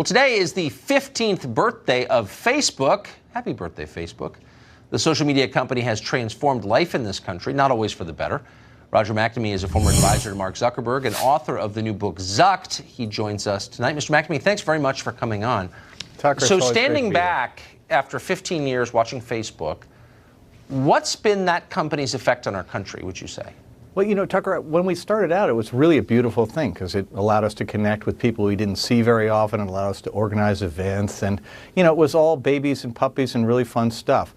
Well, today is the 15th birthday of Facebook. Happy birthday, Facebook. The social media company has transformed life in this country, not always for the better. Roger McNamee is a former advisor to Mark Zuckerberg and author of the new book, Zucked. He joins us tonight. Mr. McNamee, thanks very much for coming on. Tucker, so standing back after 15 years watching Facebook, what's been that company's effect on our country, would you say? Well, you know, Tucker, when we started out, it was really a beautiful thing because it allowed us to connect with people we didn't see very often. It allowed us to organize events. And, you know, it was all babies and puppies and really fun stuff.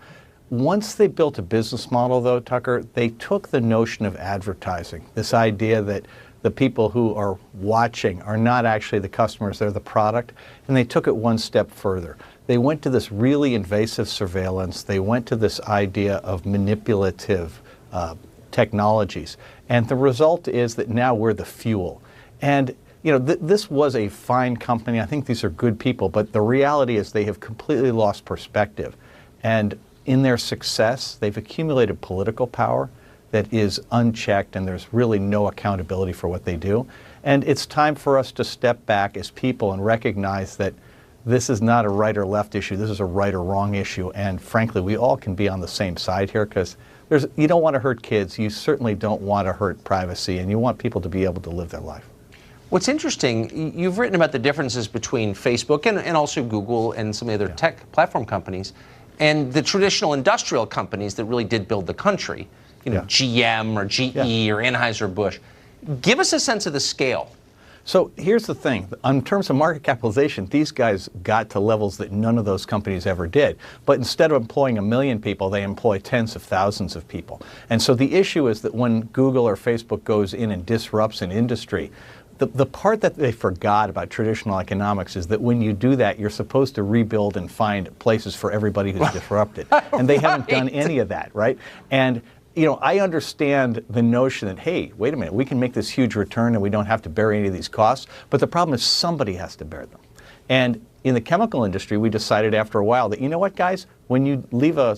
Once they built a business model, though, Tucker, they took the notion of advertising, this idea that the people who are watching are not actually the customers, they're the product, and they took it one step further. They went to this really invasive surveillance. They went to this idea of manipulative technologies. And the result is that now we're the fuel. And you know, this was a fine company. I think these are good people, but the reality is they have completely lost perspective. And in their success, they've accumulated political power that is unchecked, and there's really no accountability for what they do. And it's time for us to step back as people and recognize that this is not a right or left issue. This is a right or wrong issue. And frankly, we all can be on the same side here because you don't want to hurt kids. You certainly don't want to hurt privacy, and you want people to be able to live their life. What's interesting, you've written about the differences between Facebook and also Google and some of the other tech platform companies and the traditional industrial companies that really did build the country, you know, GM or GE or Anheuser-Busch. Give us a sense of the scale. So here's the thing. In terms of market capitalization, these guys got to levels that none of those companies ever did. But instead of employing 1 million people, they employ tens of thousands of people. And so the issue is that when Google or Facebook goes in and disrupts an industry, the part that they forgot about traditional economics is that when you do that, you're supposed to rebuild and find places for everybody who's disrupted. And they haven't done any of that, right? And you know, I understand the notion that, hey, wait a minute, we can make this huge return and we don't have to bear any of these costs. But the problem is somebody has to bear them. And in the chemical industry, we decided after a while that, you know what, guys, when you leave a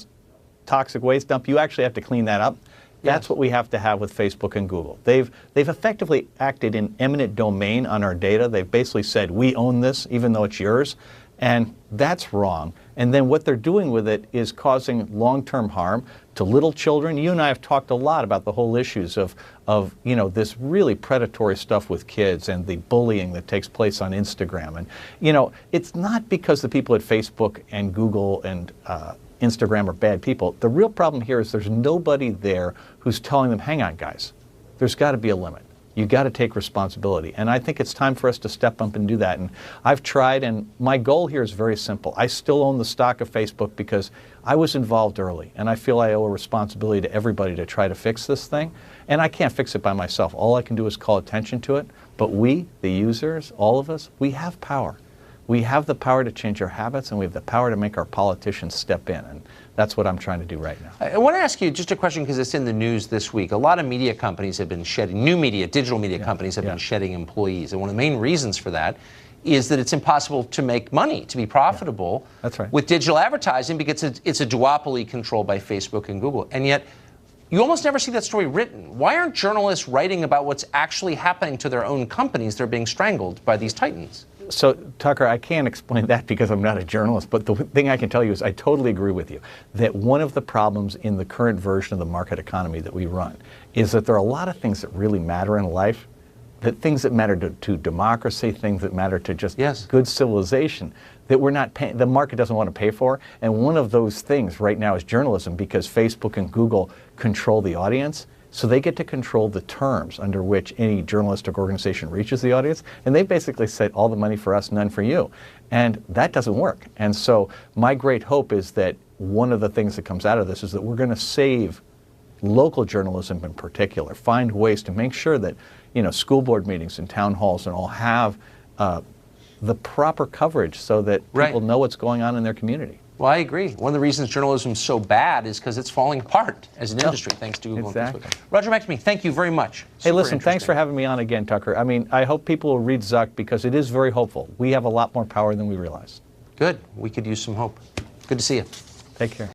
toxic waste dump, you actually have to clean that up. That's what we have to have with Facebook and Google. They've effectively acted in eminent domain on our data. They've basically said, we own this, even though it's yours. And that's wrong. And then what they're doing with it is causing long-term harm to little children. You and I have talked a lot about the whole issues of you know, this really predatory stuff with kids and the bullying that takes place on Instagram. And you know, it's not because the people at Facebook and Google and Instagram are bad people. The real problem here is there's nobody there who's telling them, hang on, guys, there's got to be a limit. You got to take responsibility. And I think it's time for us to step up and do that. And I've tried, and my goal here is very simple. I still own the stock of Facebook because I was involved early, and I feel I owe a responsibility to everybody to try to fix this thing. And I can't fix it by myself. All I can do is call attention to it. But we, the users, all of us, we have power. We have the power to change our habits, and we have the power to make our politicians step in. And that's what I'm trying to do right now. I want to ask you just a question because it's in the news this week. A lot of media companies have been shedding, new media, digital media companies have been shedding employees. And one of the main reasons for that is that it's impossible to make money, to be profitable with digital advertising because it's a duopoly controlled by Facebook and Google. And yet, you almost never see that story written. Why aren't journalists writing about what's actually happening to their own companies? They're being strangled by these titans. So, Tucker, I can't explain that because I'm not a journalist, but the thing I can tell you is I totally agree with you that one of the problems in the current version of the market economy that we run is that there are a lot of things that really matter in life, that things that matter to democracy, things that matter to just good civilization, that we're not paying, the market doesn't want to pay for. And one of those things right now is journalism because Facebook and Google control the audience. So they get to control the terms under which any journalistic organization reaches the audience. And they basically said, all the money for us, none for you. And that doesn't work. And so my great hope is that one of the things that comes out of this is that we're going to save local journalism in particular, find ways to make sure that, you know, school board meetings and town halls and all have the proper coverage so that people know what's going on in their community. Well, I agree. One of the reasons journalism is so bad is because it's falling apart as an industry, thanks to Google and Facebook. Roger McNamee, thank you very much. Hey, listen, thanks for having me on again, Tucker. I mean, I hope people will read Zucked because it is very hopeful. We have a lot more power than we realize. Good. We could use some hope. Good to see you. Take care.